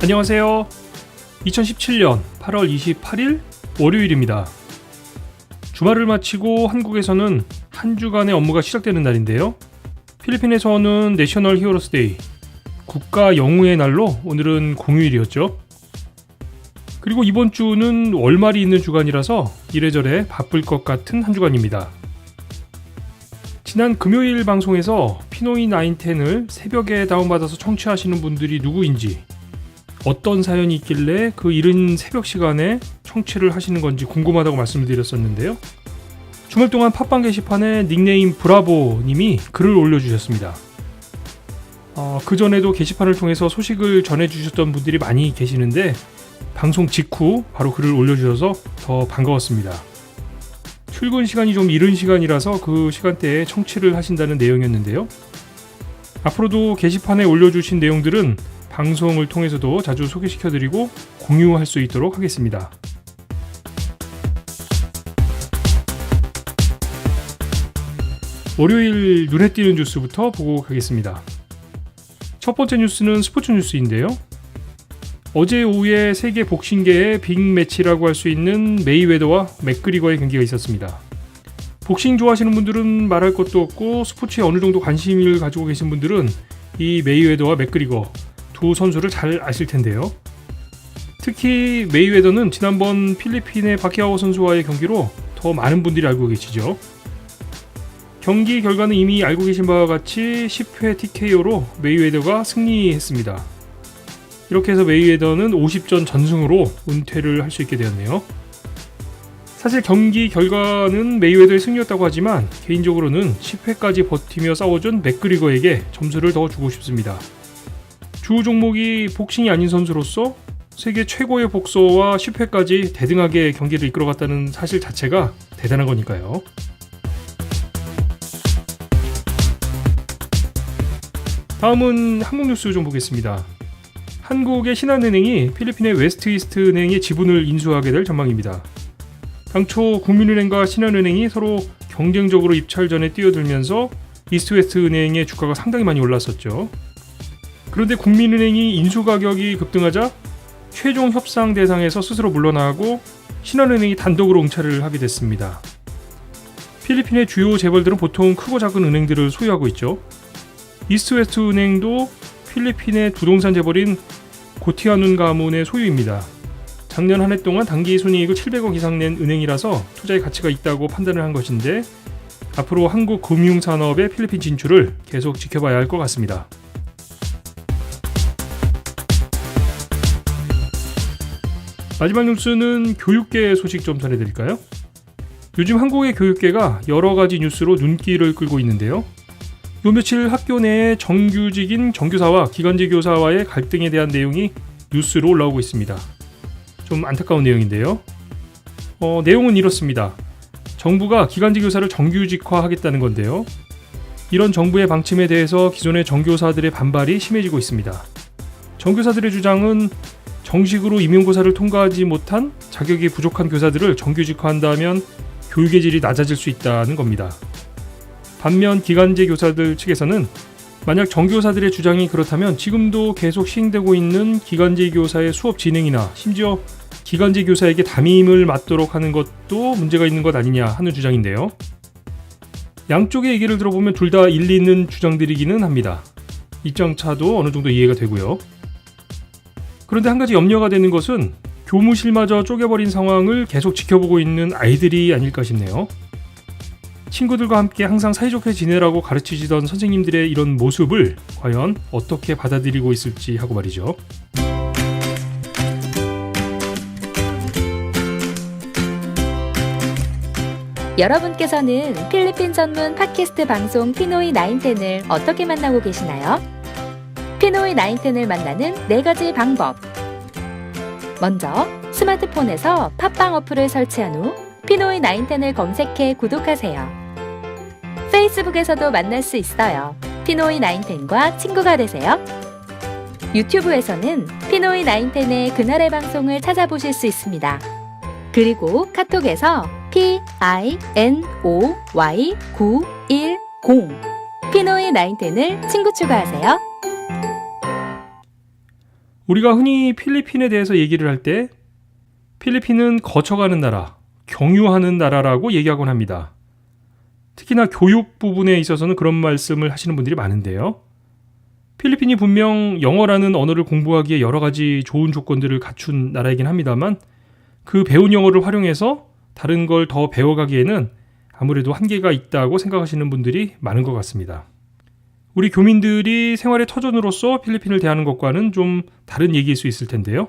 안녕하세요. 2017년 8월 28일 월요일입니다. 주말을 마치고 한국에서는 한 주간의 업무가 시작되는 날인데요. 필리핀에서는 내셔널 히어로스 데이, 국가 영웅의 날로 오늘은 공휴일이었죠. 그리고 이번 주는 월말이 있는 주간이라서 이래저래 바쁠 것 같은 한 주간입니다. 지난 금요일 방송에서 피노이 910을 새벽에 다운받아서 청취하시는 분들이 누구인지, 어떤 사연이 있길래 그 이른 새벽 시간에 청취를 하시는 건지 궁금하다고 말씀을 드렸었는데요. 주말 동안 팟빵 게시판에 닉네임 브라보님이 글을 올려주셨습니다. 그전에도 게시판을 통해서 소식을 전해주셨던 분들이 많이 계시는데 방송 직후 바로 글을 올려주셔서 더 반가웠습니다. 출근 시간이 좀 이른 시간이라서 그 시간대에 청취를 하신다는 내용이었는데요. 앞으로도 게시판에 올려주신 내용들은 방송을 통해서도 자주 소개시켜드리고 공유할 수 있도록 하겠습니다. 월요일 눈에 띄는 뉴스부터 보고 가겠습니다. 첫 번째 뉴스는 스포츠 뉴스인데요. 어제 오후에 세계 복싱계의 빅매치라고 할 수 있는 메이웨더와 맥그리거의 경기가 있었습니다. 복싱 좋아하시는 분들은 말할 것도 없고 스포츠에 어느 정도 관심을 가지고 계신 분들은 이 메이웨더와 맥그리거 두 선수를 잘 아실 텐데요. 특히 메이웨더는 지난번 필리핀의 파키아오 선수와의 경기로 더 많은 분들이 알고 계시죠. 경기 결과는 이미 알고 계신 바와 같이 10회 TKO로 메이웨더가 승리했습니다. 이렇게 해서 메이웨더는 50전 전승으로 은퇴를 할 수 있게 되었네요. 사실 경기 결과는 메이웨더의 승리였다고 하지만 개인적으로는 10회까지 버티며 싸워준 맥그리거에게 점수를 더 주고 싶습니다. 주 종목이 복싱이 아닌 선수로서 세계 최고의 복서와 10회까지 대등하게 경기를 이끌어갔다는 사실 자체가 대단한 거니까요. 다음은 한국 뉴스 좀 보겠습니다. 한국의 신한은행이 필리핀의 웨스트이스트 은행의 지분을 인수하게 될 전망입니다. 당초 국민은행과 신한은행이 서로 경쟁적으로 입찰전에 뛰어들면서 이스트웨스트 은행의 주가가 상당히 많이 올랐었죠. 그런데 국민은행이 인수 가격이 급등하자 최종 협상 대상에서 스스로 물러나고 신한은행이 단독으로 응찰을 하게 됐습니다. 필리핀의 주요 재벌들은 보통 크고 작은 은행들을 소유하고 있죠. 이스트웨스트 은행도 필리핀의 부동산 재벌인 고티아눈 가문의 소유입니다. 작년 한 해 동안 당기 순이익을 700억 이상 낸 은행이라서 투자의 가치가 있다고 판단을 한 것인데 앞으로 한국 금융산업의 필리핀 진출을 계속 지켜봐야 할 것 같습니다. 마지막 뉴스는 교육계 소식 좀 전해드릴까요? 요즘 한국의 교육계가 여러 가지 뉴스로 눈길을 끌고 있는데요. 요 며칠 학교 내에 정규직인 정교사와 기간제 교사와의 갈등에 대한 내용이 뉴스로 올라오고 있습니다. 좀 안타까운 내용인데요. 내용은 이렇습니다. 정부가 기간제 교사를 정규직화하겠다는 건데요. 이런 정부의 방침에 대해서 기존의 정교사들의 반발이 심해지고 있습니다. 정교사들의 주장은 정식으로 임용고사를 통과하지 못한 자격이 부족한 교사들을 정규직화한다면 교육의 질이 낮아질 수 있다는 겁니다. 반면 기간제 교사들 측에서는 만약 정교사들의 주장이 그렇다면 지금도 계속 시행되고 있는 기간제 교사의 수업 진행이나 심지어 기간제 교사에게 담임을 맡도록 하는 것도 문제가 있는 것 아니냐 하는 주장인데요. 양쪽의 얘기를 들어보면 둘 다 일리 있는 주장들이기는 합니다. 입장차도 어느 정도 이해가 되고요. 그런데 한 가지 염려가 되는 것은 교무실마저 쪼개버린 상황을 계속 지켜보고 있는 아이들이 아닐까 싶네요. 친구들과 함께 항상 사이좋게 지내라고 가르치시던 선생님들의 이런 모습을 과연 어떻게 받아들이고 있을지 하고 말이죠. 여러분께서는 필리핀 전문 팟캐스트 방송 피노이 910을 어떻게 만나고 계시나요? 피노이 910을 만나는 4가지 방법. 먼저 스마트폰에서 팟빵 어플을 설치한 후 피노이 910을 검색해 구독하세요. 페이스북에서도 만날 수 있어요. 피노이 910과 친구가 되세요. 유튜브에서는 피노이 910의 그날의 방송을 찾아보실 수 있습니다. 그리고 카톡에서 PINOY910 피노이 910을 친구 추가하세요. 우리가 흔히 필리핀에 대해서 얘기를 할 때 필리핀은 거쳐가는 나라, 경유하는 나라라고 얘기하곤 합니다. 특히나 교육 부분에 있어서는 그런 말씀을 하시는 분들이 많은데요. 필리핀이 분명 영어라는 언어를 공부하기에 여러 가지 좋은 조건들을 갖춘 나라이긴 합니다만 그 배운 영어를 활용해서 다른 걸 더 배워가기에는 아무래도 한계가 있다고 생각하시는 분들이 많은 것 같습니다. 우리 교민들이 생활의 터전으로서 필리핀을 대하는 것과는 좀 다른 얘기일 수 있을 텐데요.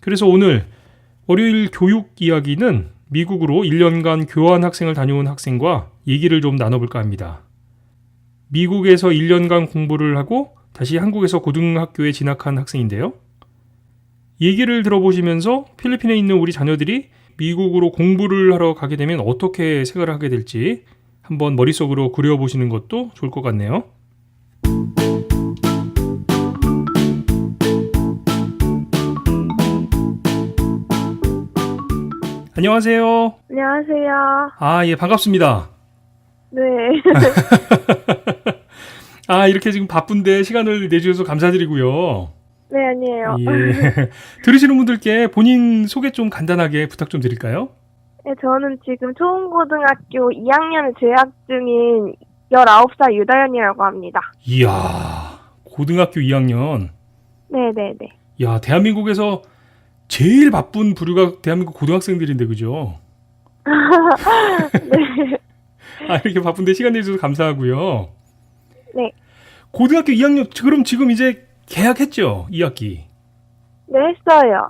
그래서 오늘 월요일 교육 이야기는 미국으로 1년간 교환 학생을 다녀온 학생과 얘기를 좀 나눠볼까 합니다. 미국에서 1년간 공부를 하고 다시 한국에서 고등학교에 진학한 학생인데요. 얘기를 들어보시면서 필리핀에 있는 우리 자녀들이 미국으로 공부를 하러 가게 되면 어떻게 생활을 하게 될지 한번 머릿속으로 그려보시는 것도 좋을 것 같네요. 안녕하세요. 안녕하세요. 예, 반갑습니다. 네. 이렇게 지금 바쁜데 시간을 내주셔서 감사드리고요. 네, 아니에요. 예. 들으시는 분들께 본인 소개 좀 간단하게 부탁 좀 드릴까요? 네, 저는 지금 초흥고등학교 2학년을 재학 중인 19살 유다연이라고 합니다. 이야, 고등학교 2학년. 네네네. 야, 대한민국에서 제일 바쁜 부류가 대한민국 고등학생들인데, 그죠? 네. 이렇게 바쁜데 시간 내주셔서 감사하고요. 네. 고등학교 2학년, 그럼 지금 이제 개학했죠? 2학기. 네, 했어요.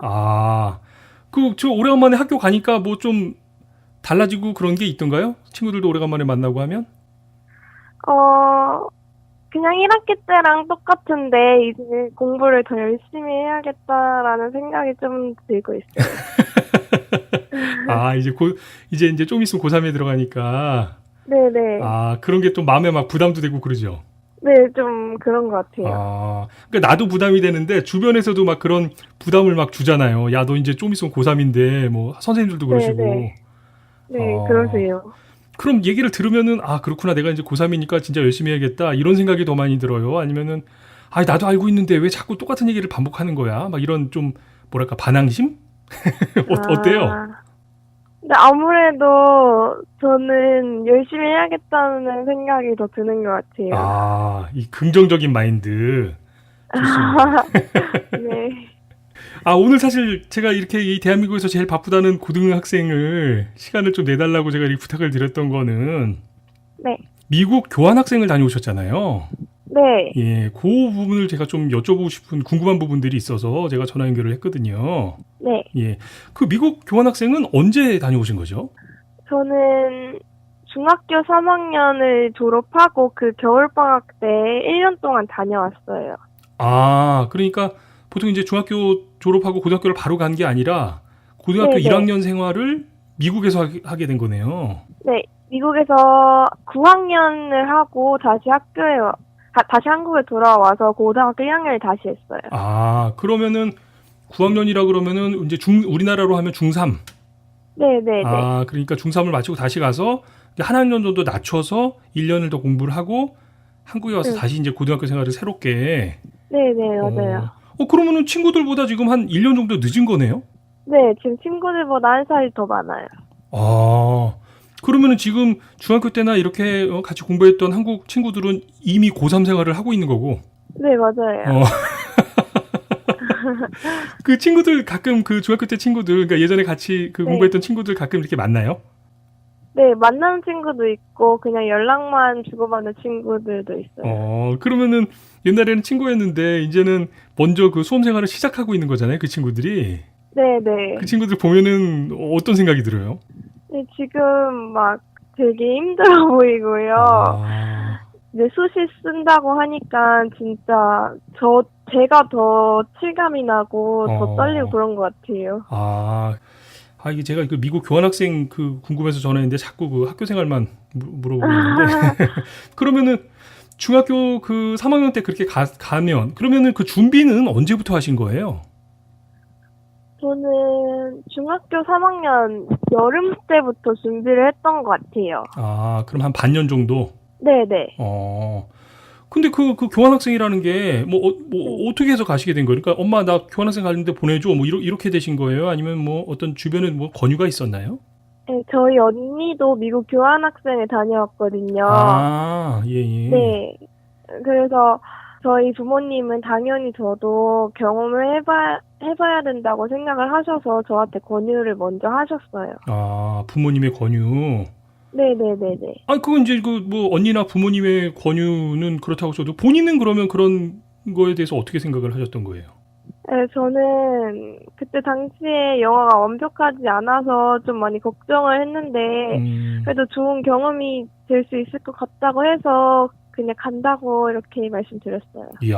저 오래간만에 학교 가니까 뭐 좀 달라지고 그런 게 있던가요? 친구들도 오래간만에 만나고 하면? 그냥 1학기 때랑 똑같은데, 이제 공부를 더 열심히 해야겠다라는 생각이 좀 들고 있어요. 이제 좀 있으면 고3에 들어가니까. 네네. 그런 게 또 마음에 막 부담도 되고 그러죠? 네, 좀 그런 것 같아요. 그러니까 나도 부담이 되는데 주변에서도 막 그런 부담을 막 주잖아요. 야, 너 이제 좀 있으면 고3인데, 뭐, 선생님들도 그러시고. 네네. 네, 그러세요. 그럼 얘기를 들으면은, 그렇구나. 내가 이제 고3이니까 진짜 열심히 해야겠다. 이런 생각이 더 많이 들어요. 아니면은, 나도 알고 있는데 왜 자꾸 똑같은 얘기를 반복하는 거야? 막 이런 좀, 뭐랄까, 반항심? 어때요? 근데 아무래도 저는 열심히 해야겠다는 생각이 더 드는 것 같아요. 이 긍정적인 마인드. 좋습니다. 네. 오늘 사실 제가 이렇게 이 대한민국에서 제일 바쁘다는 고등학생을 시간을 좀 내달라고 제가 이렇게 부탁을 드렸던 거는 네. 미국 교환학생을 다녀오셨잖아요. 네. 예, 그 부분을 제가 좀 여쭤보고 싶은 궁금한 부분들이 있어서 제가 전화 연결을 했거든요. 네. 예, 그 미국 교환학생은 언제 다녀오신 거죠? 저는 중학교 3학년을 졸업하고 그 겨울방학 때 1년 동안 다녀왔어요. 그러니까 보통 이제 중학교 졸업하고 고등학교를 바로 간 게 아니라 고등학교 네네. 1학년 생활을 미국에서 하게 된 거네요. 네. 미국에서 9학년을 하고 다시 다시 한국에 돌아와서 고등학교 1학년을 다시 했어요. 그러면은 9학년이라 그러면은 이제 우리나라로 하면 중3. 네네네. 그러니까 중3을 마치고 다시 가서 한 학년 정도 낮춰서 1년을 더 공부를 하고 한국에 와서 다시 이제 고등학교 생활을 새롭게. 네네, 맞아요. 그러면은 친구들보다 지금 한 1년 정도 늦은 거네요? 네, 지금 친구들보다 1살이 더 많아요. 그러면은 지금 중학교 때나 이렇게 같이 공부했던 한국 친구들은 이미 고3 생활을 하고 있는 거고. 네, 맞아요. 그 친구들 가끔 그 중학교 때 친구들, 그러니까 예전에 같이 공부했던 친구들 가끔 이렇게 만나요? 네, 만나는 친구도 있고 그냥 연락만 주고받는 친구들도 있어요. 그러면은 옛날에는 친구였는데 이제는 먼저 그 수험 생활을 시작하고 있는 거잖아요, 그 친구들이. 네네. 그 친구들 보면은 어떤 생각이 들어요? 네, 지금 막 되게 힘들어 보이고요. 이제 수시 쓴다고 하니까 진짜 제가 더 실감이 나고 더 떨리고 그런 것 같아요. 이게 제가 그 미국 교환학생 궁금해서 전화했는데 자꾸 그 학교 생활만 물어보고 있는데 그러면은 중학교 그 3학년 때 그렇게 가면 그러면은 그 준비는 언제부터 하신 거예요? 저는 중학교 3학년 여름 때부터 준비를 했던 것 같아요. 그럼 한 반년 정도? 네네. 근데 그 교환학생이라는 게 네. 어떻게 해서 가시게 된 거예요? 그러니까 엄마 나 교환학생 가는데 보내줘 뭐 이렇게 되신 거예요? 아니면 뭐 어떤 주변에 뭐 권유가 있었나요? 네, 저희 언니도 미국 교환학생을 다녀왔거든요. 아, 예, 예. 네. 그래서 저희 부모님은 당연히 저도 경험을 해봐야 된다고 생각을 하셔서 저한테 권유를 먼저 하셨어요. 아, 부모님의 권유. 네네네네. 아, 그건 이제 뭐 언니나 부모님의 권유는 그렇다고 쳐도 본인은 그러면 그런 거에 대해서 어떻게 생각을 하셨던 거예요? 네, 저는 그때 당시에 영어가 완벽하지 않아서 좀 많이 걱정을 했는데, 그래도 좋은 경험이 될 수 있을 것 같다고 해서 그냥 간다고 이렇게 말씀드렸어요. 이야,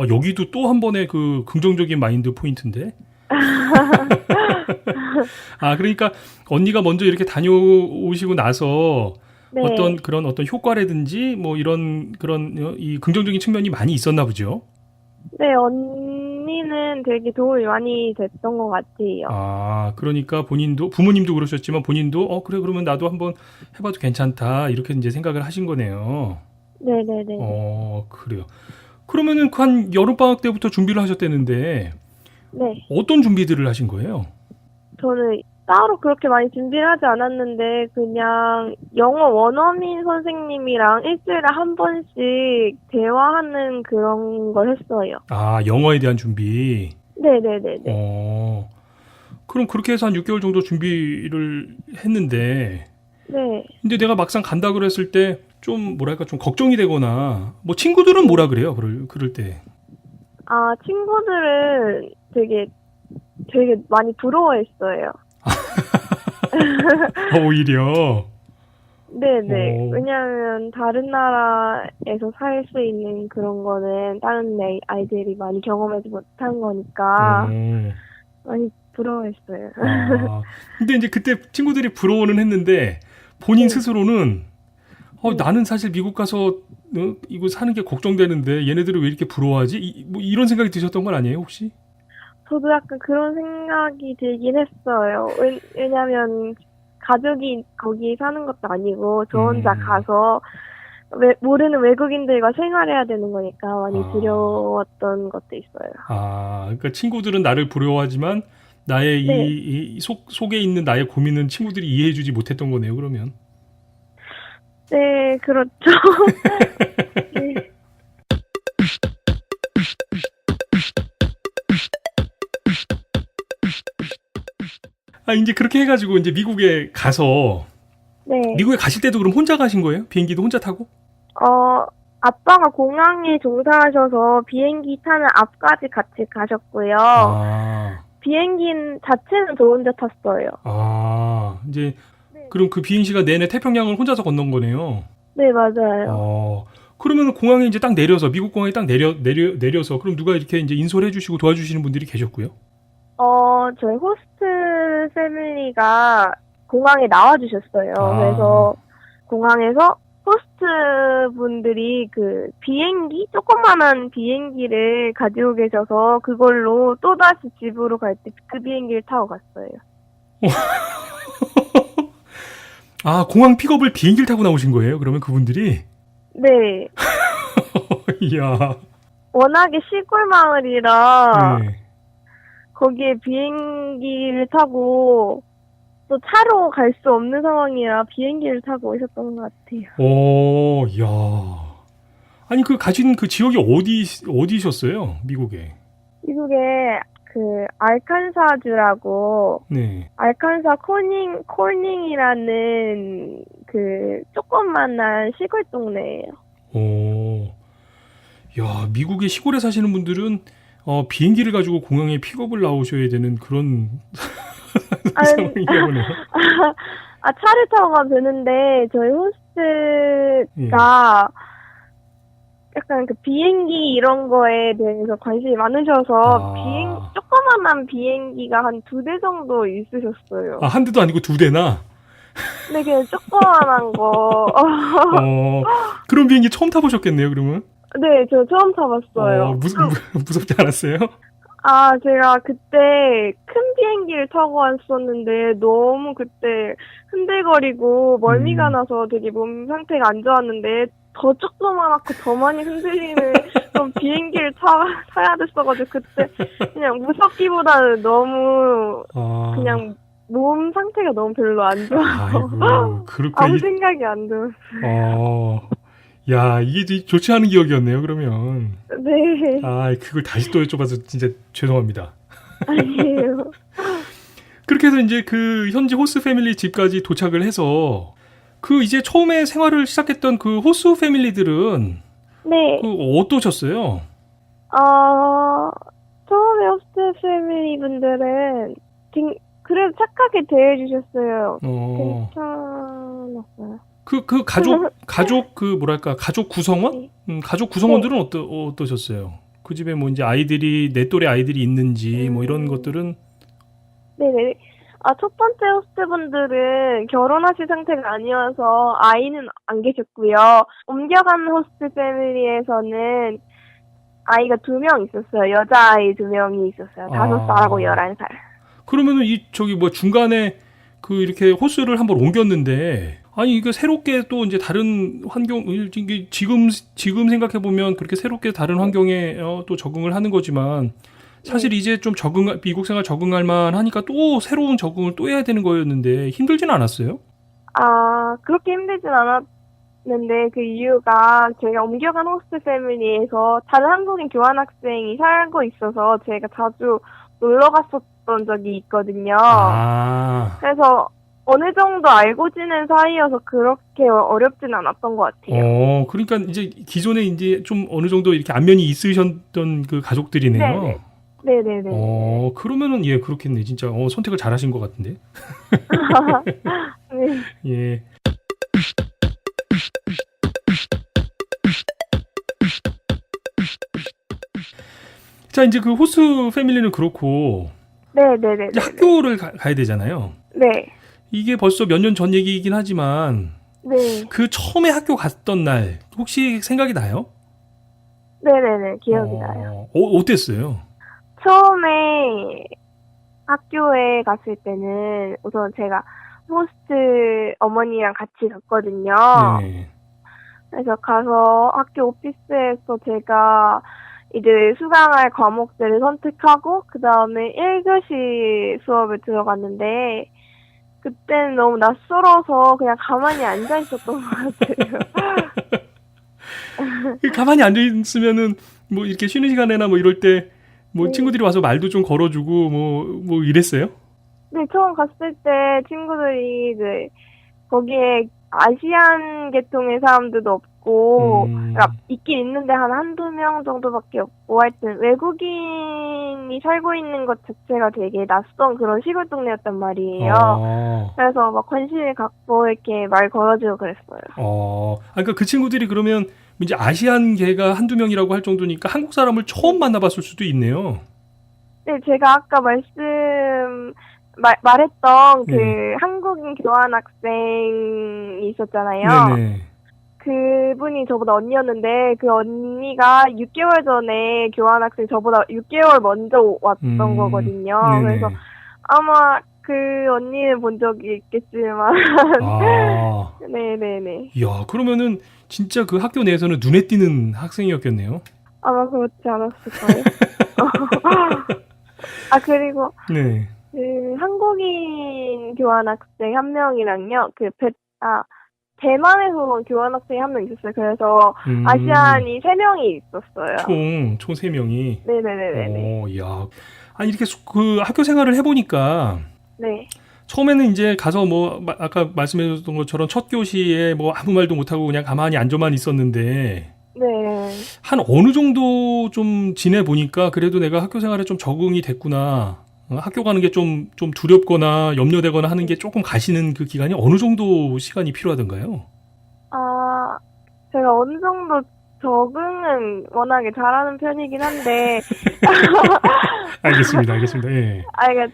여기도 또 한 번의 그 긍정적인 마인드 포인트인데? 아, 그러니까 언니가 먼저 이렇게 다녀오시고 나서 네. 어떤 효과라든지 뭐 이런 그런 이 긍정적인 측면이 많이 있었나 보죠? 네, 언니는 되게 도움이 많이 됐던 것 같아요. 아, 그러니까 부모님도 그러셨지만 본인도 그래, 그러면 나도 한번 해봐도 괜찮다. 이렇게 이제 생각을 하신 거네요. 네네네. 그래요. 그러면은 그 한 여름방학 때부터 준비를 하셨다는데 네. 어떤 준비들을 하신 거예요? 저는 따로 그렇게 많이 준비를 하지 않았는데, 그냥 영어 원어민 선생님이랑 일주일에 한 번씩 대화하는 그런 걸 했어요. 아, 영어에 대한 준비. 네네네네. 그럼 그렇게 해서 한 6개월 정도 준비를 했는데, 네. 근데 내가 막상 간다 그랬을 때 좀 뭐랄까 좀 걱정이 되거나, 뭐 친구들은 뭐라 그래요? 그럴 때. 아, 친구들은 되게 많이 부러워했어요. 오히려. 네네. 오. 왜냐하면 다른 나라에서 살 수 있는 그런 거는 다른 아이들이 많이 경험하지 못한 거니까 많이 부러워했어요. 근데 이제 그때 친구들이 부러워는 했는데 본인 네. 스스로는 네. 나는 사실 미국 가서 이거 사는 게 걱정되는데 얘네들은 왜 이렇게 부러워하지? 뭐 이런 생각이 드셨던 건 아니에요, 혹시? 저도 약간 그런 생각이 들긴 했어요. 왜냐면 가족이 거기 사는 것도 아니고 저 혼자 가서 모르는 외국인들과 생활해야 되는 거니까 많이 두려웠던 것도 있어요. 아, 그러니까 친구들은 나를 부러워하지만 나의 네. 이 속에 있는 나의 고민은 친구들이 이해해주지 못했던 거네요, 그러면. 네, 그렇죠. 네. 아, 이제 그렇게 해가지고 이제 미국에 가서 네. 미국에 가실 때도 그럼 혼자 가신 거예요? 비행기도 혼자 타고? 아빠가 공항에 종사하셔서 비행기 타는 앞까지 같이 가셨고요. 비행기 자체는 저 혼자 탔어요. 이제 네. 그럼 그 비행시가 내내 태평양을 혼자서 건넌 거네요. 네, 맞아요. 그러면 공항에 이제 딱 내려서 미국 공항에 딱 내려서 그럼 누가 이렇게 이제 인솔해 주시고 도와주시는 분들이 계셨고요? 저희 호스트 패밀리가 공항에 나와주셨어요. 그래서 공항에서 호스트 분들이 그 조그만한 비행기를 가지고 계셔서 그걸로 또다시 집으로 갈 때 그 비행기를 타고 갔어요. 아, 공항 픽업을 비행기를 타고 나오신 거예요? 그러면 그분들이? 네. 이야. 워낙에 시골 마을이라 네. 거기에 비행기를 타고 또 차로 갈 수 없는 상황이라 비행기를 타고 오셨던 것 같아요. 이야. 아니, 가신 그 지역이 어디셨어요? 미국에? 미국에 그 알칸사주라고 네. 알칸사 코닝이라는 그 조그만한 시골 동네예요. 야, 미국의 시골에 사시는 분들은 비행기를 가지고 공항에 픽업을 나오셔야 되는 그런 상황인가 보네요. 차를 타고 가면 되는데 저희 호스트가 약간 그 비행기 이런 거에 대해서 관심이 많으셔서 조그만한 비행기가 한 2대 정도 있으셨어요. 한 대도 아니고 2대나? 네, 그냥 조그만한 거. 그런 비행기 처음 타보셨겠네요, 그러면? 네, 저 처음 타봤어요. 무섭지 않았어요? 아, 제가 그때 큰 비행기를 타고 왔었는데 너무 그때 흔들거리고 멀미가 나서 되게 몸 상태가 안 좋았는데 더 조그맣고 더 많이 흔들리는 그런 비행기를 타야 됐어가지고 그때 그냥 무섭기보다는 너무 아, 그냥 몸 상태가 너무 별로 안 좋아서 아이고, 그렇구나. 아무 생각이 안 들었어요. 야, 이게 좋지 않은 기억이었네요, 그러면. 네, 아, 그걸 다시 또 여쭤봐서 진짜 죄송합니다. 아니에요. 그렇게 해서 이제 그 현지 호스 패밀리 집까지 도착을 해서 그 이제 처음에 생활을 시작했던 그 호스 패밀리들은 네, 그 어떠셨어요? 처음에 호스트 패밀리 분들은 그래도 착하게 대해주셨어요. 괜찮았어요. 그 가족 그 뭐랄까 가족 구성원? 네. 가족 구성원들은 어떠셨어요? 그 집에 뭐 이제 아이들이 내 또래 아이들이 있는지 뭐 이런 것들은 네네. 첫 번째 호스트분들은 결혼하실 상태가 아니어서 아이는 안 계셨고요. 옮겨간 호스트 패밀리에서는 아이가 2명 있었어요. 여자아이 2명이 있었어요. 5살하고 11살. 그러면은 저기 뭐 중간에 그 이렇게 호스를 한번 옮겼는데 아니 이거 새롭게 또 이제 다른 환경 이게 지금 생각해 보면 그렇게 새롭게 다른 환경에 또 적응을 하는 거지만 사실 이제 좀 미국 생활 적응할 만하니까 또 새로운 적응을 또 해야 되는 거였는데 힘들진 않았어요? 그렇게 힘들진 않았는데 그 이유가 제가 옮겨간 호스트 패밀리에서 다른 한국인 교환학생이 살고 있어서 제가 자주 놀러 갔었던 적이 있거든요. 그래서 어느 정도 알고 지낸 사이여서 그렇게 어렵진 않았던 것 같아요. 그러니까 이제 기존에 이제 좀 어느 정도 이렇게 안면이 있으셨던 그 가족들이네요. 네네네. 그러면은 예 그렇겠네 진짜 선택을 잘하신 것 같은데. 네. 예. 자 이제 그 호스 패밀리는 그렇고 네네네. 이제 학교를 가야 되잖아요. 네. 이게 벌써 몇 년 전 얘기이긴 하지만 네. 그 처음에 학교 갔던 날 혹시 생각이 나요? 네네네. 기억이 나요. 어땠어요? 처음에 학교에 갔을 때는 우선 제가 호스트 어머니랑 같이 갔거든요. 네. 그래서 가서 학교 오피스에서 제가 이제 수강할 과목들을 선택하고 그 다음에 1교시 수업을 들어갔는데 그때는 너무 낯설어서 그냥 가만히 앉아 있었던 것 같아요. 가만히 앉아 있으면은 뭐 이렇게 쉬는 시간에나 뭐 이럴 때 뭐 네. 친구들이 와서 말도 좀 걸어주고 뭐 이랬어요? 네, 처음 갔을 때 친구들이 이제 거기에 아시안 계통의 사람들도 없고, 그러니까 있긴 있는데 한두 명 정도밖에 없고, 하여튼 외국인이 살고 있는 것 자체가 되게 낯선 그런 시골 동네였단 말이에요. 그래서 막 관심을 갖고 이렇게 말 걸어주고 그랬어요. 그러니까 그 친구들이 그러면 이제 아시안계가 한두 명이라고 할 정도니까 한국 사람을 처음 만나봤을 수도 있네요. 네, 제가 아까 말했던 그 네. 한국인 교환학생이 있었잖아요. 네네. 그분이 저보다 언니였는데 그 언니가 6개월 전에 교환학생 저보다 6개월 먼저 왔던 거거든요. 네네. 그래서 아마 그 언니는 본 적이 있겠지만 네네네. 이야 그러면은 진짜 그 학교 내에서는 눈에 띄는 학생이었겠네요. 아마 그렇지 않았을까요? 그리고 네. 그 한국인 교환학생 한 명이랑요. 대만에서 온 교환학생이 한 명 있었어요. 그래서 아시안이 3명이 있었어요. 총 3명이. 네네네네. 이야. 아니 이렇게 그 학교 생활을 해보니까 네. 처음에는 이제 가서 뭐 아까 말씀해줬던 것처럼 첫 교시에 뭐 아무 말도 못하고 그냥 가만히 앉아만 있었는데 네. 한 어느 정도 좀 지내보니까 그래도 내가 학교 생활에 좀 적응이 됐구나. 학교 가는 게 좀 두렵거나 염려되거나 하는 게 조금 가시는 그 기간이 어느 정도 시간이 필요하던가요? 제가 어느 정도 적응은 워낙에 잘하는 편이긴 한데. 알겠습니다. 예. 그러니까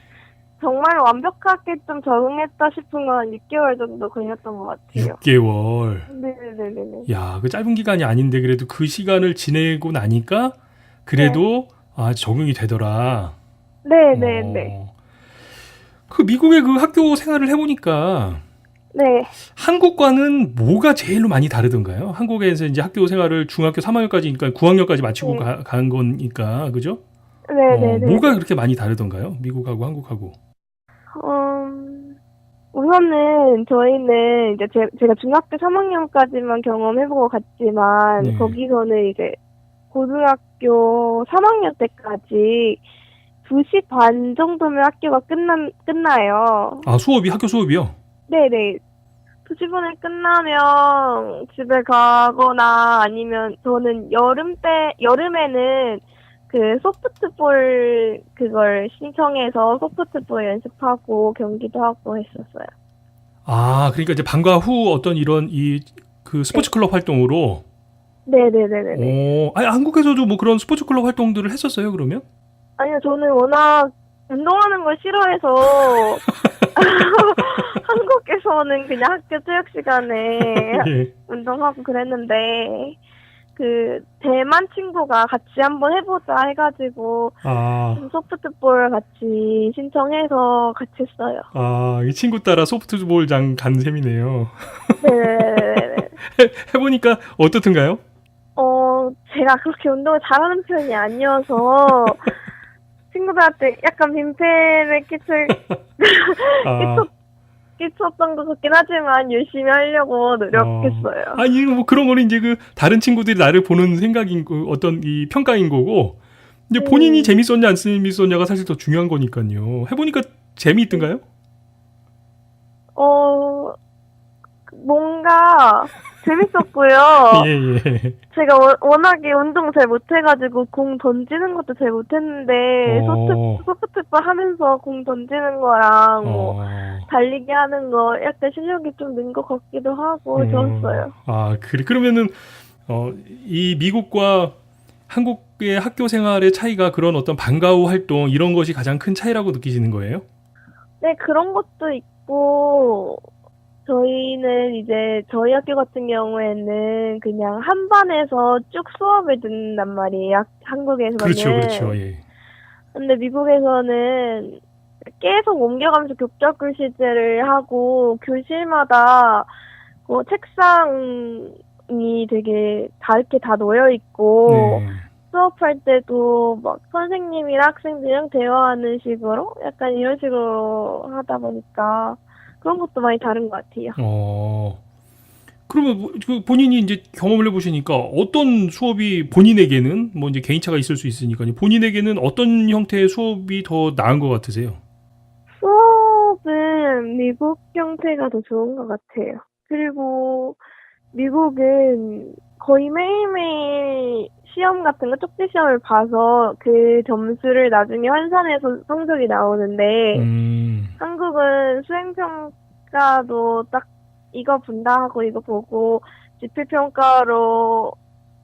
정말 완벽하게 좀 적응했다 싶은 건 한 6개월 정도 걸렸던 것 같아요. 6개월. 네네네네. 야, 그 짧은 기간이 아닌데 그래도 그 시간을 지내고 나니까 그래도 아, 적용이 되더라. 네네네. 그 미국의 그 학교 생활을 해보니까 네. 한국과는 뭐가 제일로 많이 다르던가요? 한국에서 이제 학교 생활을 중학교 3학년까지, 그러니까 9학년까지 마치고 네. 간 거니까, 그죠? 네네네. 뭐가 그렇게 많이 다르던가요? 미국하고 한국하고. 우선은 저희는 이제 제가 중학교 3학년까지만 경험해보고 갔지만 네. 거기서는 이제 고등학교 3학년 때까지 2시 반 정도면 학교가 끝나요. 아, 학교 수업이요? 네네. 2시 반에 끝나면 집에 가거나 아니면 저는 여름에는 그 소프트볼 그걸 신청해서 소프트볼 연습하고 경기도 하고 했었어요. 아, 그러니까 이제 방과 후 어떤 이런 그 스포츠 클럽 활동으로. 네네네네네. 아니, 한국에서도 뭐 그런 스포츠 클럽 활동들을 했었어요, 그러면? 아니요, 저는 워낙 운동하는 걸 싫어해서 한국에서는 그냥 학교 체육 시간에 예. 운동하고 그랬는데 그 대만 친구가 같이 한번 해보자 해가지고 아, 소프트볼 같이 신청해서 같이 했어요. 이 친구 따라 소프트볼장 간 셈이네요. 네네네네. 해보니까 어떻든가요? 제가 그렇게 운동을 잘하는 편이 아니어서 친구들한테 약간 빈패를 아, 끼쳤던 것 같긴 하지만 열심히 하려고 노력했어요. 아니, 뭐 그런 거는 이제 그 다른 친구들이 나를 보는 생각인 어떤 이 평가인 거고, 이제 본인이 재밌었냐 안 재밌었냐가 사실 더 중요한 거니까요. 해보니까 재미있던가요? 뭔가 재밌었고요. 예, 예. 제가 워낙에 운동 잘 못해가지고 공 던지는 것도 잘 못했는데 소프트볼 하면서 공 던지는 거랑 뭐 달리기 하는 거 약간 실력이 좀 는 것 같기도 하고 좋았어요. 아, 그러면은 이 미국과 한국의 학교 생활의 차이가 그런 어떤 방과 후 활동 이런 것이 가장 큰 차이라고 느끼시는 거예요? 네, 그런 것도 있고 저희는 이제 저희 학교 같은 경우에는 그냥 한 반에서 쭉 수업을 듣는단 말이에요. 한국에서는. 그렇죠. 예. 근데 미국에서는 계속 옮겨가면서 격자 글씨제를 하고 교실마다 그 책상이 되게 다 이렇게 다 놓여 있고 네. 수업할 때도 막 선생님이랑 학생들이랑 대화하는 식으로 약간 이런 식으로 하다 보니까 그런 것도 많이 다른 것 같아요. 그러면 그 본인이 이제 경험을 해보시니까 어떤 수업이 본인에게는 뭐 이제 개인차가 있을 수 있으니까요. 본인에게는 어떤 형태의 수업이 더 나은 것 같으세요? 수업은 미국 형태가 더 좋은 것 같아요. 그리고 미국은 거의 매일매일 시험 같은 거 쪽지 시험을 봐서 그 점수를 나중에 환산해서 성적이 나오는데 한국은 수행평가도 딱 이거 본다 하고 이거 보고 지필평가로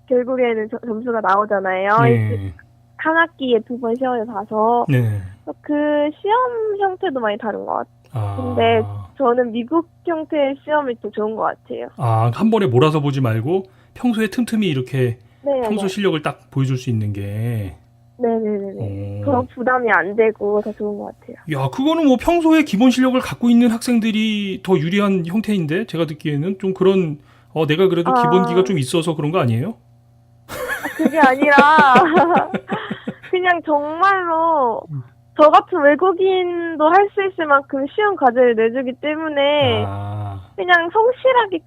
결국에는 점수가 나오잖아요. 네. 한 학기에 2번 시험을 봐서 네. 그 시험 형태도 많이 다른 것 같아요. 근데 아, 저는 미국 형태의 시험이 더 좋은 것 같아요. 한 번에 몰아서 보지 말고 평소에 틈틈이 이렇게 네, 평소 실력을 딱 보여줄 수 있는 게. 네네네. 그런 부담이 안 되고 더 좋은 것 같아요. 야, 그거는 뭐 평소에 기본 실력을 갖고 있는 학생들이 더 유리한 형태인데 제가 듣기에는 좀 그런 내가 그래도 기본기가 좀 있어서 그런 거 아니에요? 그게 아니라 그냥 정말로 저 같은 외국인도 할 수 있을 만큼 쉬운 과제를 내주기 때문에 그냥 성실하게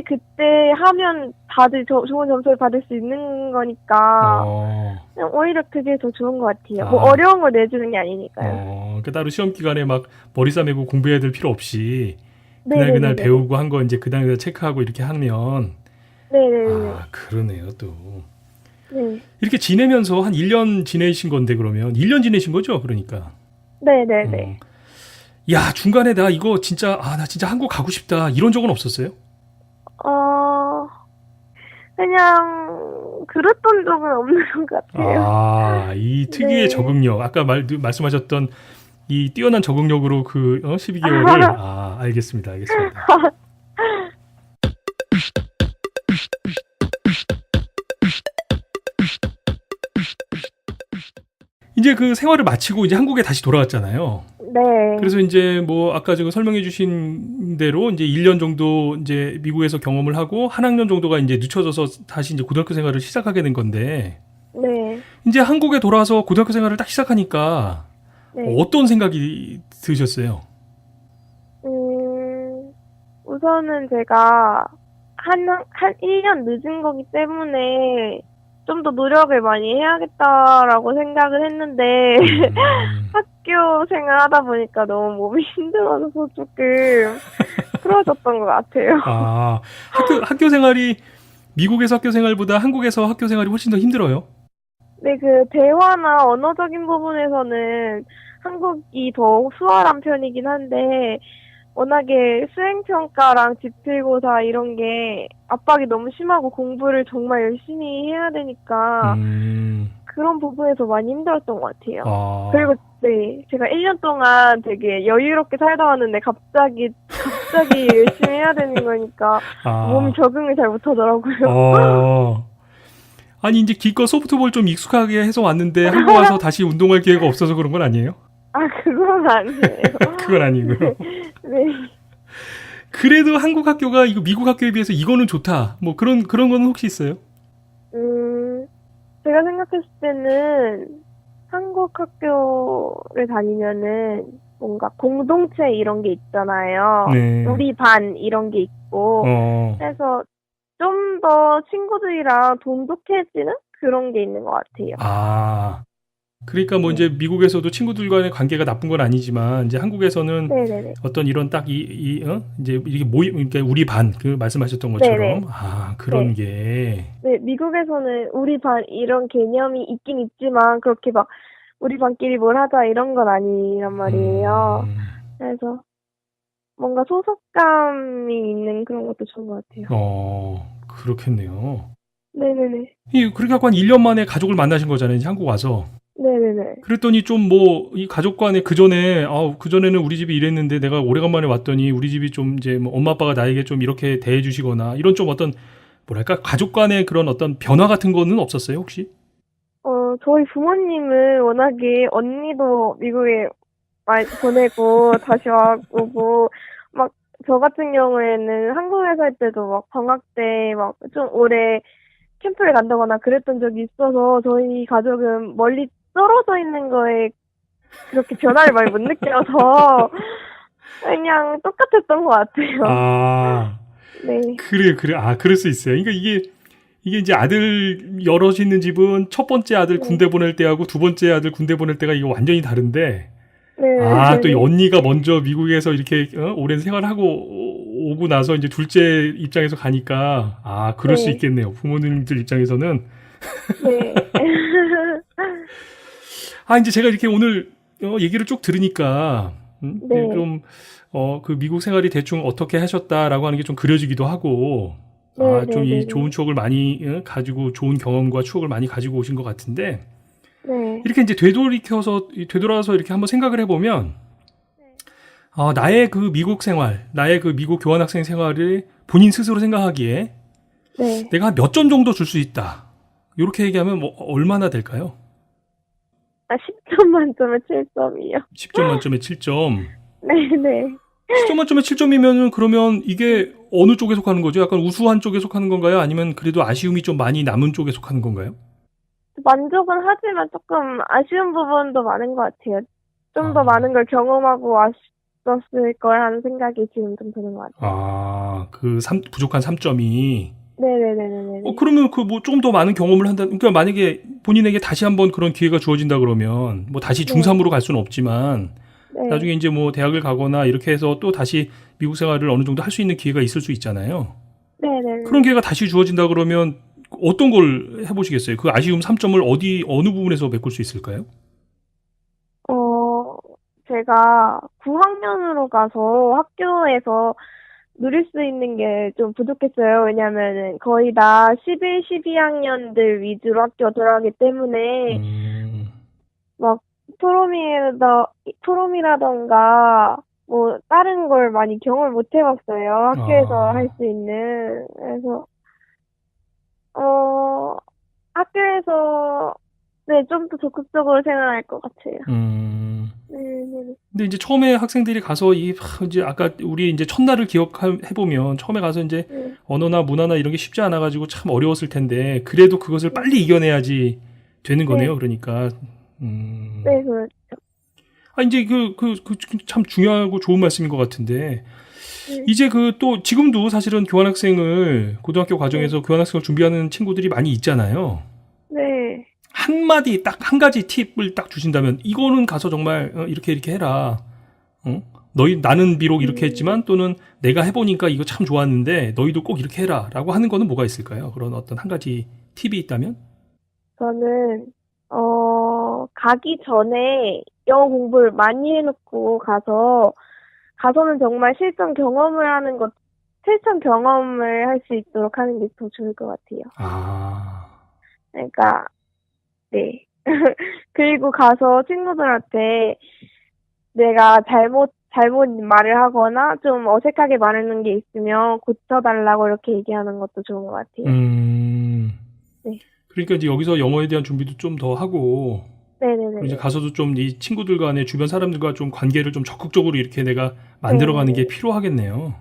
그때 하면 다들 좋은 점수를 받을 수 있는 거니까 그냥 오히려 그게 더 좋은 것 같아요. 뭐 어려운 걸 내주는 게 아니니까요. 그러니까 따로 시험 기간에 막 머리 싸매고 공부해야 될 필요 없이 그날 네네네네. 배우고 한 거 이제 그 당일에 체크하고 이렇게 하면. 네네네. 그러네요 또. 네. 이렇게 지내면서 한 1년 지내신 건데 그러면 1년 지내신 거죠? 그러니까. 네네네. 야, 중간에 나 이거 진짜 나 진짜 한국 가고 싶다 이런 적은 없었어요? 그냥 그랬던 적은 없는 것 같아요. 이 특유의 네. 적응력. 아까 말씀하셨던 이 뛰어난 적응력으로 그 12개월을 알겠습니다. 이제 그 생활을 마치고 이제 한국에 다시 돌아왔잖아요. 네. 그래서 이제 뭐 아까 지금 설명해 주신 대로 이제 1년 정도 이제 미국에서 경험을 하고 한 학년 정도가 이제 늦춰져서 다시 이제 고등학교 생활을 시작하게 된 건데 네. 이제 한국에 돌아와서 고등학교 생활을 딱 시작하니까 네. 어떤 생각이 드셨어요? 우선은 제가 한 1년 늦은 거기 때문에 좀 더 노력을 많이 해야겠다라고 생각을 했는데, 학교 생활 하다 보니까 너무 몸이 힘들어서 조금 풀어졌던 것 같아요. 아, 학교 생활이 미국에서 학교 생활보다 한국에서 학교 생활이 훨씬 더 힘들어요? 네, 그 대화나 언어적인 부분에서는 한국이 더 수월한 편이긴 한데, 워낙에 수행평가랑 지필고사 이런 게 압박이 너무 심하고 공부를 정말 열심히 해야 되니까 그런 부분에서 많이 힘들었던 것 같아요. 아, 그리고 네, 제가 1년 동안 되게 여유롭게 살다 왔는데 갑자기 열심히 해야 되는 거니까 몸이 적응을 잘 못하더라고요. 아니 이제 기껏 소프트볼 좀 익숙하게 해서 왔는데 한국 와서 다시 운동할 기회가 없어서 그런 건 아니에요? 아, 그건 아니에요. 그건 아니고요. 네. 그래도 한국 학교가 이거 미국 학교에 비해서 이거는 좋다. 뭐 그런 거는 혹시 있어요? 제가 생각했을 때는 한국 학교를 다니면은 뭔가 공동체 이런 게 있잖아요. 네. 우리 반 이런 게 있고 그래서 좀 더 친구들이랑 돈독해지는 그런 게 있는 것 같아요. 아, 그러니까 뭐 이제 미국에서도 친구들 간의 관계가 나쁜 건 아니지만 이제 한국에서는 네네네. 어떤 이런 딱 이제 이렇게 그러니까 우리 반 그 말씀하셨던 것처럼 네네. 그런 네. 게 네, 미국에서는 우리 반 이런 개념이 있긴 있지만 그렇게 막 우리 반끼리 뭘 하자 이런 건 아니란 말이에요. 그래서 뭔가 소속감이 있는 그런 것도 좋은 것 같아요. 그렇겠네요. 네네네. 그렇게 갖고 한 1년 만에 가족을 만나신 거잖아요. 이제 한국 와서. 네네네. 그랬더니 좀 뭐 이 가족 간에 그전에는 우리 집이 이랬는데 내가 오래간만에 왔더니 우리 집이 좀 이제 뭐 엄마 아빠가 나에게 좀 이렇게 대해 주시거나 이런 좀 어떤 뭐랄까 가족 간의 그런 어떤 변화 같은 거는 없었어요, 혹시? 저희 부모님은 워낙에 언니도 미국에 많이 보내고 다시 오고 막 저 같은 경우에는 한국에 살 때도 막 방학 때 막 좀 오래 캠프를 간다거나 그랬던 적이 있어서 저희 가족은 멀리 떨어져 있는 거에 그렇게 변화를 많이 못 느껴서 그냥 똑같았던 것 같아요. 네. 그래. 그럴 수 있어요. 그러니까 이게 이제 아들 여럿 있는 집은 첫 번째 아들 군대 보낼 때하고 두 번째 아들 군대 보낼 때가 이거 완전히 다른데, 네. 또 이 언니가 먼저 미국에서 이렇게 오랜 생활하고 오고 나서 이제 둘째 입장에서 가니까 그럴 수 네. 있겠네요. 부모님들 입장에서는. 네. 이제 제가 이렇게 오늘 얘기를 쭉 들으니까 네. 좀 그 미국 생활이 대충 어떻게 하셨다라고 하는 게 좀 그려지기도 하고, 좀 이 좋은 추억을 많이 가지고 좋은 경험과 추억을 많이 가지고 오신 것 같은데, 네. 이렇게 이제 되돌아서 이렇게 한번 생각을 해보면, 나의 그 미국 생활, 나의 그 미국 교환학생 생활을 본인 스스로 생각하기에 네. 내가 몇 점 정도 줄 수 있다. 이렇게 얘기하면 뭐 얼마나 될까요? 10점 만점에 7점이요. 10점 만점에 7점. 네네. 10점 만점에 7점이면은 그러면 이게 어느 쪽에 속하는 거죠? 약간 우수한 쪽에 속하는 건가요? 아니면 그래도 아쉬움이 좀 많이 남은 쪽에 속하는 건가요? 만족은 하지만 조금 아쉬운 부분도 많은 것 같아요. 좀 더 많은 걸 경험하고 왔었을 거야 하는 생각이 지금 좀 드는 것 같아요. 부족한 3점이. 네네네네네. 그러면 그 뭐 조금 더 많은 경험을 그러니까 만약에 본인에게 다시 한번 그런 기회가 주어진다 그러면 뭐 다시 중3으로 갈 수는 없지만 네. 나중에 이제 뭐 대학을 가거나 이렇게 해서 또 다시 미국 생활을 어느 정도 할 수 있는 기회가 있을 수 있잖아요. 네네. 그런 기회가 다시 주어진다 그러면 어떤 걸 해보시겠어요? 그 아쉬움 3점을 어느 부분에서 메꿀 수 있을까요? 제가 9학년으로 가서 학교에서 누릴 수 있는 게 좀 부족했어요. 왜냐면은 거의 다 11, 12학년들 위주로 학교 들어가기 때문에 막 프롬이라던가 뭐 다른 걸 많이 경험을 못 해봤어요. 학교에서 할 수 있는. 그래서 학교에서 네, 좀 더 적극적으로 생각할 것 같아요. 네, 근데 이제 처음에 학생들이 가서 이제 아까 우리 이제 첫날을 기억해 보면 처음에 가서 이제 네, 언어나 문화나 이런 게 쉽지 않아 가지고 참 어려웠을 텐데 그래도 그것을 빨리 이겨내야지 되는 거네요. 그러니까. 네, 그렇죠. 이제 참 중요하고 좋은 말씀인 것 같은데 네, 이제 또 지금도 사실은 교환학생을 고등학교 과정에서 교환학생을 준비하는 친구들이 많이 있잖아요. 네, 한마디 딱 한 가지 팁을 딱 주신다면 이거는 가서 정말 이렇게 해라. 나는 비록 이렇게 했지만 또는 내가 해보니까 이거 참 좋았는데 너희도 꼭 이렇게 해라 라고 하는 거는 뭐가 있을까요? 그런 어떤 한 가지 팁이 있다면? 저는, 가기 전에 영어 공부를 많이 해놓고 가서는 정말 실전 경험을 할 수 있도록 하는 게 더 좋을 것 같아요. 그러니까, 네. 그리고 가서 친구들한테 내가 잘못 말을 하거나 좀 어색하게 말하는 게 있으면 고쳐달라고 이렇게 얘기하는 것도 좋은 것 같아요. 네. 그러니까 이제 여기서 영어에 대한 준비도 좀 더 하고 네네네. 이제 가서도 좀 이 친구들 간의 주변 사람들과 좀 관계를 좀 적극적으로 이렇게 내가 만들어가는 게 필요하겠네요.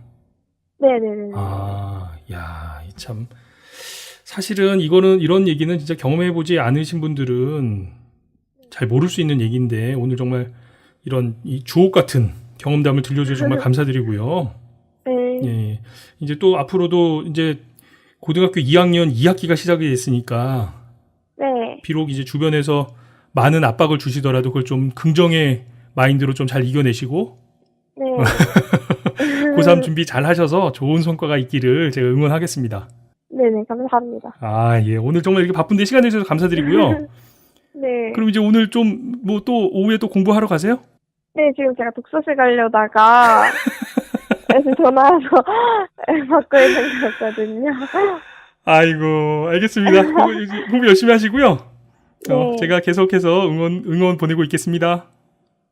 네네네. 참 사실은 이런 얘기는 진짜 경험해보지 않으신 분들은 잘 모를 수 있는 얘기인데 오늘 정말 이런 이 주옥 같은 경험담을 들려줘서 정말 감사드리고요. 네. 예, 이제 또 앞으로도 이제 고등학교 2학년 2학기가 시작이 됐으니까 네. 비록 이제 주변에서 많은 압박을 주시더라도 그걸 좀 긍정의 마인드로 좀 잘 이겨내시고 네. 고3 준비 잘 하셔서 좋은 성과가 있기를 제가 응원하겠습니다. 네네, 감사합니다. 예. 오늘 정말 이렇게 바쁜데 시간 내주셔서 감사드리고요. 네. 그럼 이제 오늘 좀 또 오후에 또 공부하러 가세요? 네, 지금 제가 독서실 가려다가 그래서 전화 와서 바꿀 생각이었거든요. 아이고, 알겠습니다. 공부 열심히 하시고요. 네. 제가 계속해서 응원 보내고 있겠습니다.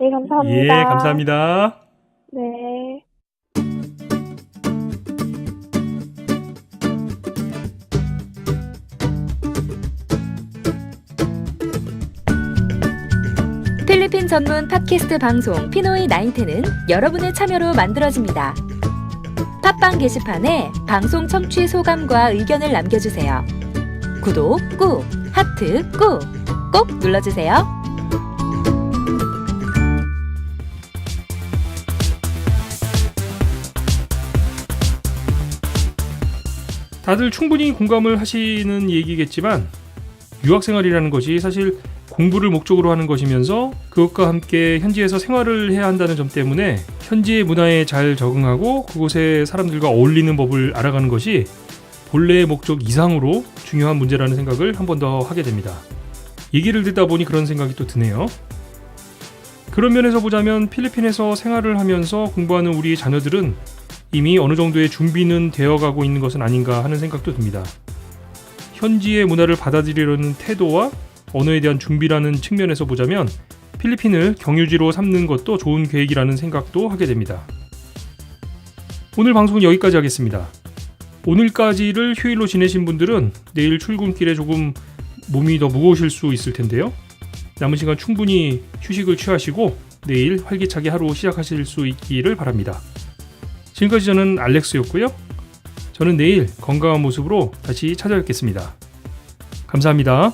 네, 감사합니다. 예, 감사합니다. 네. 필리핀 전문 팟캐스트 방송 피노이 나인텐은 여러분의 참여로 만들어집니다. 팟빵 게시판에 방송 청취 소감과 의견을 남겨주세요. 구독 꾹, 하트 꾹, 꼭 눌러주세요. 다들 충분히 공감을 하시는 얘기겠지만 유학생활이라는 것이 사실 공부를 목적으로 하는 것이면서 그것과 함께 현지에서 생활을 해야 한다는 점 때문에 현지의 문화에 잘 적응하고 그곳의 사람들과 어울리는 법을 알아가는 것이 본래의 목적 이상으로 중요한 문제라는 생각을 한 번 더 하게 됩니다. 얘기를 듣다 보니 그런 생각이 또 드네요. 그런 면에서 보자면 필리핀에서 생활을 하면서 공부하는 우리 자녀들은 이미 어느 정도의 준비는 되어가고 있는 것은 아닌가 하는 생각도 듭니다. 현지의 문화를 받아들이려는 태도와 언어에 대한 준비라는 측면에서 보자면 필리핀을 경유지로 삼는 것도 좋은 계획이라는 생각도 하게 됩니다. 오늘 방송은 여기까지 하겠습니다. 오늘까지를 휴일로 지내신 분들은 내일 출근길에 조금 몸이 더 무거우실 수 있을 텐데요. 남은 시간 충분히 휴식을 취하시고 내일 활기차게 하루 시작하실 수 있기를 바랍니다. 지금까지 저는 알렉스였고요. 저는 내일 건강한 모습으로 다시 찾아뵙겠습니다. 감사합니다.